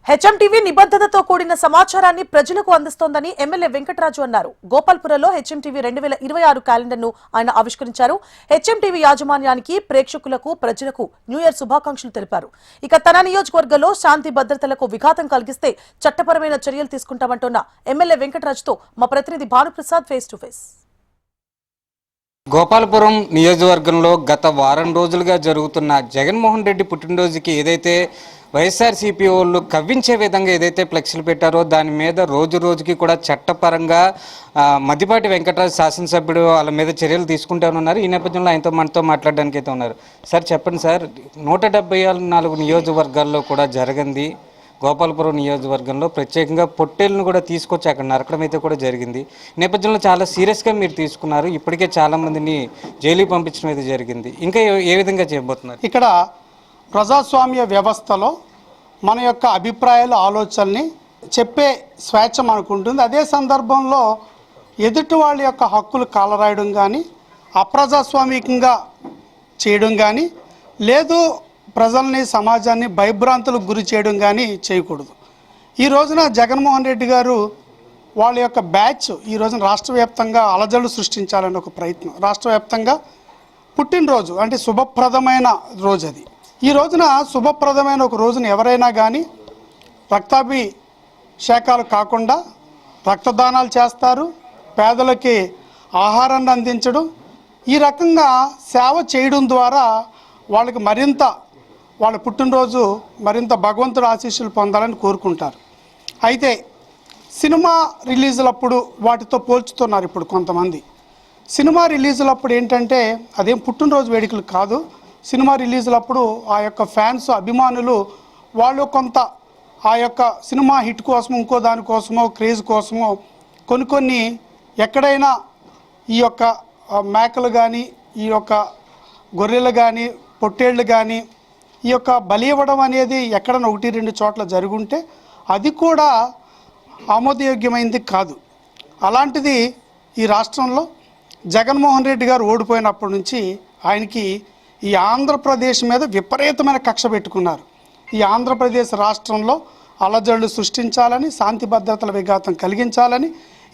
HMTV నిబద్ధతతో కూడిన సమాచారాన్ని ప్రజలకు అందిస్తోందని ఎమ్మెల్యే వెంకటరాజు అన్నారు. గోపాల్పురంలో హెచ్ఎంటీవీ 2026 క్యాలెండర్ను ఆయన ఆవిష్కరించారు. హెచ్ఎంటీవీ యాజమాన్యానికి, ప్రేక్షకులకు, ప్రజలకు న్యూ ఇయర్ శుభాకాంక్షలు తెలిపారు. ఇక తన నియోజకవర్గంలో శాంతి భద్రతలకు విఘాతం కలిగిస్తే చట్టపరమైన చర్యలు తీసుకుంటామంటున్న ఎమ్మెల్యే వెంకటరాజుతో మా ప్రతినిధి Bhanuprasad face to face. Gopalapuram నియోజకవర్గంలో గత వారం రోజులుగా జరుగుతున్న జగన్మోహన్ రెడ్డి పుట్టినరోజుకి ఏదైతే వైఎస్ఆర్సీపీ వాళ్ళు కవ్వించే విధంగా ఏదైతే ఫ్లెక్సీలు పెట్టారో దాని మీద రోజు రోజుకి కూడా చట్టపరంగా మద్దిపాటి వెంకటరాజు శాసనసభ్యుడు వాళ్ళ మీద చర్యలు తీసుకుంటానున్నారు. ఈ నేపథ్యంలో ఆయనతో మనతో మాట్లాడడానికి అయితే ఉన్నారు. సార్ చెప్పండి సార్, 174 నియోజకవర్గాల్లో కూడా జరిగింది. గోపాలపురం నియోజకవర్గంలో ప్రత్యేకంగా పొట్టేళ్ళను కూడా తీసుకొచ్చి అక్కడ నరకడం అయితే కూడా జరిగింది. నేపథ్యంలో చాలా సీరియస్గా మీరు తీసుకున్నారు. ఇప్పటికే చాలామందిని జైలుకి పంపించడం అయితే జరిగింది. ఇంకా ఏ విధంగా చేయబోతున్నారు? ఇక్కడ ప్రజాస్వామ్య వ్యవస్థలో మన యొక్క అభిప్రాయాలు, ఆలోచనల్ని చెప్పే స్వేచ్ఛ మనకు ఉంటుంది. అదే సందర్భంలో ఎదుటి వాళ్ళ యొక్క హక్కులు కాలరాయడం కానీ, అప్రజాస్వామికంగా చేయడం కానీ, లేదు ప్రజల్ని, సమాజాన్ని భయభ్రాంతులకు గురి చేయడం కానీ చేయకూడదు. ఈ రోజున జగన్మోహన్ రెడ్డి గారు వాళ్ళ యొక్క బ్యాచ్ ఈ రోజున రాష్ట్ర వ్యాప్తంగా అలజడులు సృష్టించాలని ఒక ప్రయత్నం. రాష్ట్ర వ్యాప్తంగా పుట్టినరోజు అంటే శుభప్రదమైన రోజు అది. ఈ రోజున శుభప్రదమైన ఒక రోజున ఎవరైనా కానీ రక్తాభిషేకాలు కాకుండా రక్తదానాలు చేస్తారు, పేదలకి ఆహారాన్ని అందించడం, ఈ రకంగా సేవ చేయడం ద్వారా వాళ్ళకి మరింత వాళ్ళ పుట్టినరోజు మరింత భగవంతుడు ఆశీస్సులు పొందాలని కోరుకుంటారు. అయితే సినిమా రిలీజులప్పుడు వాటితో పోల్చుతున్నారు ఇప్పుడు కొంతమంది. సినిమా రిలీజులప్పుడు ఏంటంటే అదేం పుట్టినరోజు వేడుకలు కాదు. సినిమా రిలీజులప్పుడు ఆ యొక్క ఫ్యాన్స్, అభిమానులు వాళ్ళు కొంత ఆ యొక్క సినిమా హిట్ కోసమో, ఇంకో దానికోసమో, క్రేజ్ కోసమో కొన్ని ఎక్కడైనా ఈ యొక్క మేకలు కానీ, ఈ యొక్క గొర్రెలు కానీ, పొట్టేళ్ళు కానీ ఈ యొక్క బలి ఇవ్వడం అనేది ఎక్కడైనా 1-2 చోట్ల జరుగుంటే అది కూడా ఆమోదయోగ్యమైంది కాదు. అలాంటిది ఈ రాష్ట్రంలో జగన్మోహన్ రెడ్డి గారు ఓడిపోయినప్పటి నుంచి ఆయనకి ఈ ఆంధ్రప్రదేశ్ మీద విపరీతమైన కక్ష పెట్టుకున్నారు. ఈ ఆంధ్రప్రదేశ్ రాష్ట్రంలో అలజడులు సృష్టించాలని, శాంతి భద్రతల విఘాతం కలిగించాలని,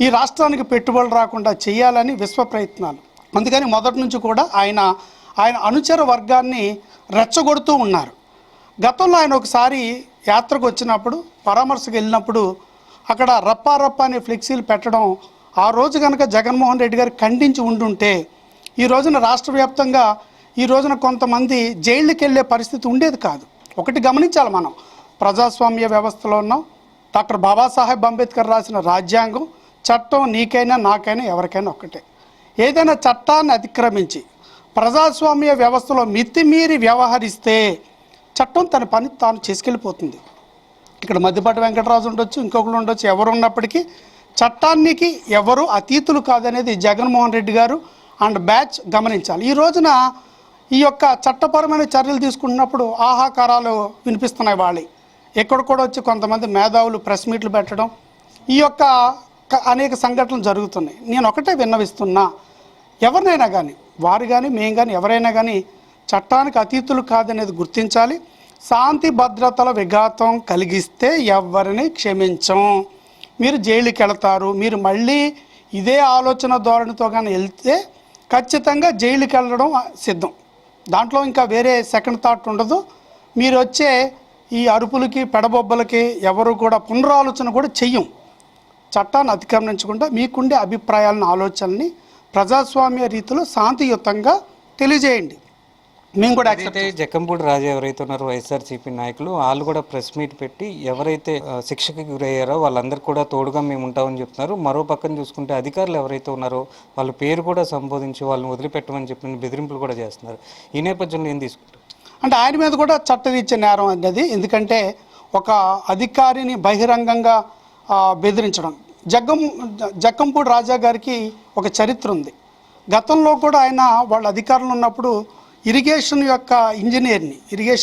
ఈ రాష్ట్రానికి పెట్టుబడులు రాకుండా చేయాలని విశ్వ ప్రయత్నాలు. అందుకని మొదటి నుంచి కూడా ఆయన అనుచర వర్గాన్ని రెచ్చగొడుతూ ఉన్నారు. గతంలో ఆయన ఒకసారి యాత్రకు వచ్చినప్పుడు, పరామర్శకు వెళ్ళినప్పుడు అక్కడ రప్ప అనే ఫ్లెక్సీలు పెట్టడం ఆ రోజు కనుక జగన్మోహన్ రెడ్డి గారు ఖండించి ఉండుంటే ఈ రోజున రాష్ట్ర వ్యాప్తంగా ఈ రోజున కొంతమంది జైళ్ళకి వెళ్ళే పరిస్థితి ఉండేది కాదు. ఒకటి గమనించాలి, మనం ప్రజాస్వామ్య వ్యవస్థలో ఉన్నాం. డాక్టర్ బాబాసాహెబ్ అంబేద్కర్ రాసిన రాజ్యాంగం, చట్టం నీకైనా నాకైనా ఎవరికైనా ఒక్కటే. ఏదైనా చట్టాన్ని అతిక్రమించి ప్రజాస్వామ్య వ్యవస్థలో మితిమీరి వ్యవహరిస్తే చట్టం తన పని తాను చేసుకెళ్ళిపోతుంది. ఇక్కడ మద్దిపాటి వెంకటరాజు ఉండొచ్చు, ఇంకొకరు ఉండొచ్చు, ఎవరు ఉన్నప్పటికీ చట్టానికి ఎవరు అతీతులు కాదనేది జగన్మోహన్ రెడ్డి గారు అండ్ బ్యాచ్ గమనించాలి. ఈ రోజున ఈ యొక్క చట్టపరమైన చర్యలు తీసుకుంటున్నప్పుడు ఆహాకారాలు వినిపిస్తున్నాయి. వాళ్ళే ఎక్కడ కూడా వచ్చి కొంతమంది మేధావులు ప్రెస్ మీట్లు పెట్టడం, ఈ యొక్క అనేక సంఘటనలు జరుగుతున్నాయి. నేను ఒకటే విన్నవిస్తున్నా, ఎవరినైనా కానీ, వారు కానీ, మేము కానీ, ఎవరైనా కానీ చట్టానికి అతీతులు కాదనేది గుర్తించాలి. శాంతి భద్రతల విఘాతం కలిగిస్తే ఎవరిని క్షమించం. మీరు జైలుకి వెళతారు. మీరు మళ్ళీ ఇదే ఆలోచన ధోరణితో కానీ వెళ్తే ఖచ్చితంగా జైలుకి వెళ్ళడం సిద్ధం. దాంట్లో ఇంకా వేరే సెకండ్ థాట్ ఉండదు. మీరు వచ్చే ఈ అరుపులకి, పెడబొబ్బలకి ఎవరు కూడా పునరాలోచన కూడా చెయ్యం. చట్టాన్ని అతిక్రమించకుండా మీకుండే అభిప్రాయాలను, ఆలోచనల్ని ప్రజాస్వామ్య రీతిలో శాంతియుతంగా తెలియజేయండి. మేము కూడా అయితే జక్కంపూడి రాజా ఎవరైతే ఉన్నారో వైఎస్ఆర్సీపీ నాయకులు, వాళ్ళు కూడా ప్రెస్ మీట్ పెట్టి ఎవరైతే శిక్షకి గురయ్యారో వాళ్ళందరూ కూడా తోడుగా మేము ఉంటామని చెప్తున్నారు. మరో పక్కన చూసుకుంటే అధికారులు ఎవరైతే ఉన్నారో వాళ్ళ పేరు కూడా సంబోధించి వాళ్ళని వదిలిపెట్టమని చెప్పిన బెదిరింపులు కూడా చేస్తున్నారు. ఈ నేపథ్యంలో ఏం తీసుకుంటారు? అంటే ఆయన మీద కూడా చట్టరీత్యా నేరం అనేది. ఎందుకంటే ఒక అధికారిని బహిరంగంగా బెదిరించడం. జక్కంపూడి రాజా గారికి ఒక చరిత్ర ఉంది. గతంలో కూడా ఆయన వాళ్ళ అధికారులు ఉన్నప్పుడు ఇరిగేషన్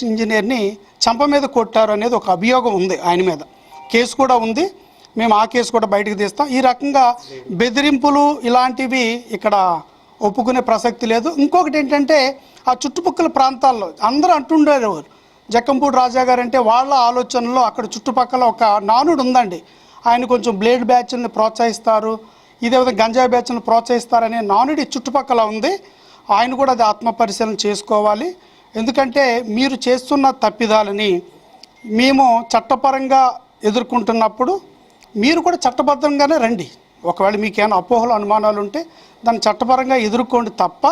ఇంజనీర్ని చంప మీద కొట్టారు అనేది ఒక అభియోగం ఉంది ఆయన మీద. కేసు కూడా ఉంది. మేము ఆ కేసు కూడా బయటకు తీస్తాం. ఈ రకంగా బెదిరింపులు ఇలాంటివి ఇక్కడ ఒప్పుకునే ప్రసక్తి లేదు. ఇంకొకటి ఏంటంటే ఆ చుట్టుపక్కల ప్రాంతాల్లో అందరూ అంటుండేవారు, జక్కంపూడి రాజా గారు అంటే వాళ్ళ ఆలోచనలో అక్కడ చుట్టుపక్కల ఒక నానుడు ఉందండి. ఆయన కొంచెం బ్లేడ్ బ్యాచ్ని ప్రోత్సహిస్తారు, ఇదే విధంగా గంజాయి బ్యాచ్ని ప్రోత్సహిస్తారనే నానుడి చుట్టుపక్కల ఉంది. ఆయన కూడా అది ఆత్మపరిశీలన చేసుకోవాలి. ఎందుకంటే మీరు చేస్తున్న తప్పిదాలని మేము చట్టపరంగా ఎదుర్కొంటున్నప్పుడు మీరు కూడా చట్టబద్ధంగానే రండి. ఒకవేళ మీకు ఏమైనా అపోహలు అనుమానాలు ఉంటే దాన్ని చట్టపరంగా ఎదుర్కోండి తప్ప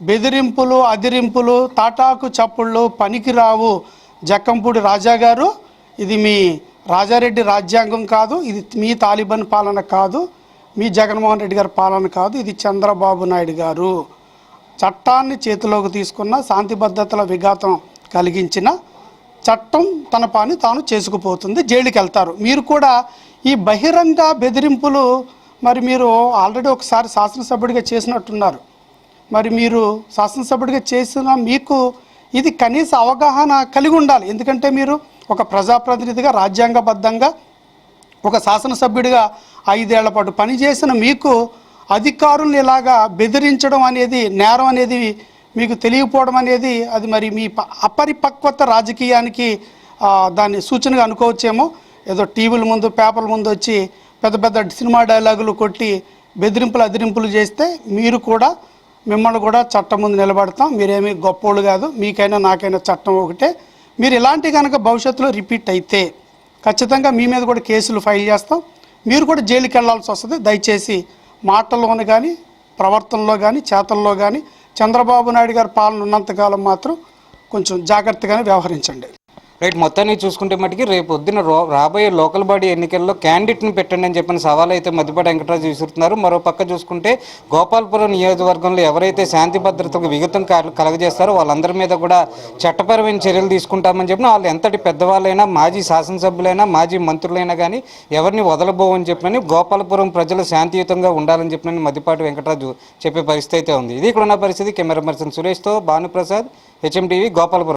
బెదిరింపులు, అదిరింపులు, తాటాకు చప్పుళ్ళు పనికిరావు. జక్కంపూడి రాజా గారు, ఇది మీ రాజారెడ్డి రాజ్యాంగం కాదు, ఇది మీ తాలిబాన్ పాలన కాదు, మీ జగన్మోహన్ రెడ్డి గారి పాలన కాదు, ఇది చంద్రబాబు నాయుడు గారు. చట్టాన్ని చేతిలోకి తీసుకున్న, శాంతి భద్రతల విఘాతం కలిగించిన చట్టం తన పని తాను చేసుకుపోతుంది, జైలుకి వెళ్తారు. మీరు కూడా ఈ బహిరంగ బెదిరింపులు మరి మీరు ఆల్రెడీ ఒకసారి శాసనసభ్యుడిగా చేసినట్టున్నారు. మరి మీరు శాసనసభ్యుడిగా చేసిన మీకు ఇది కనీస అవగాహన కలిగి ఉండాలి. ఎందుకంటే మీరు ఒక ప్రజాప్రతినిధిగా రాజ్యాంగబద్ధంగా ఒక శాసనసభ్యుడిగా 5 ఏళ్ల పాటు పనిచేసిన మీకు అధికారులను ఇలాగా బెదిరించడం అనేది నేరం అనేది మీకు తెలియకపోవడం అనేది అది మరి మీ అపరిపక్వత రాజకీయానికి దాన్ని సూచనగా అనుకోవచ్చేమో. ఏదో టీవీల ముందు పేపర్ల ముందు వచ్చి పెద్ద పెద్ద సినిమా డైలాగులు కొట్టి బెదిరింపులు అదిరింపులు చేస్తే మీరు కూడా మిమ్మల్ని కూడా చట్టం ముందు నిలబడతాం. మీరేమీ గొప్పోళ్ళు కాదు, మీకైనా నాకైనా చట్టం ఒకటే. మీరు ఇలాంటి కనుక భవిష్యత్తులో రిపీట్ అయితే ఖచ్చితంగా మీ మీద కూడా కేసులు ఫైల్ చేస్తాం, మీరు కూడా జైలుకి వెళ్లాల్సి వస్తుంది. దయచేసి మాటల్లోనే కానీ ప్రవర్తనలో కానీ చేతల్లో కానీ చంద్రబాబు నాయుడు గారి పాలన ఉన్నంతకాలం మాత్రం కొంచెం జాగ్రత్తగానే వ్యవహరించండి. రైట్, మొత్తాన్ని చూసుకుంటే మటుకి రేపు పొద్దున రాబోయే లోకల్ బాడీ ఎన్నికల్లో క్యాండిడేట్ని పెట్టండి అని చెప్పిన సవాల్ అయితే మద్దిపాటి వెంకటరాజు విసురుతున్నారు. మరో పక్క చూసుకుంటే గోపాలపురం నియోజకవర్గంలో ఎవరైతే శాంతి భద్రతకు విఘాతం కలగజేస్తారో వాళ్ళందరి మీద కూడా చట్టపరమైన చర్యలు తీసుకుంటామని చెప్పిన వాళ్ళు ఎంతటి పెద్దవాళ్ళైనా, మాజీ శాసనసభ్యులైనా, మాజీ మంత్రులైనా కానీ ఎవరిని వదలబోవని చెప్పినని గోపాలపురం ప్రజలు శాంతియుతంగా ఉండాలని చెప్పినని మద్దిపాటి వెంకటరాజు చెప్పే పరిస్థితి అయితే ఉంది. ఇది ఇక్కడ ఉన్న పరిస్థితి. కెమెరా పర్సన్ సురేష్తో భానుప్రసాద్, HM TV, గోపాలపురం.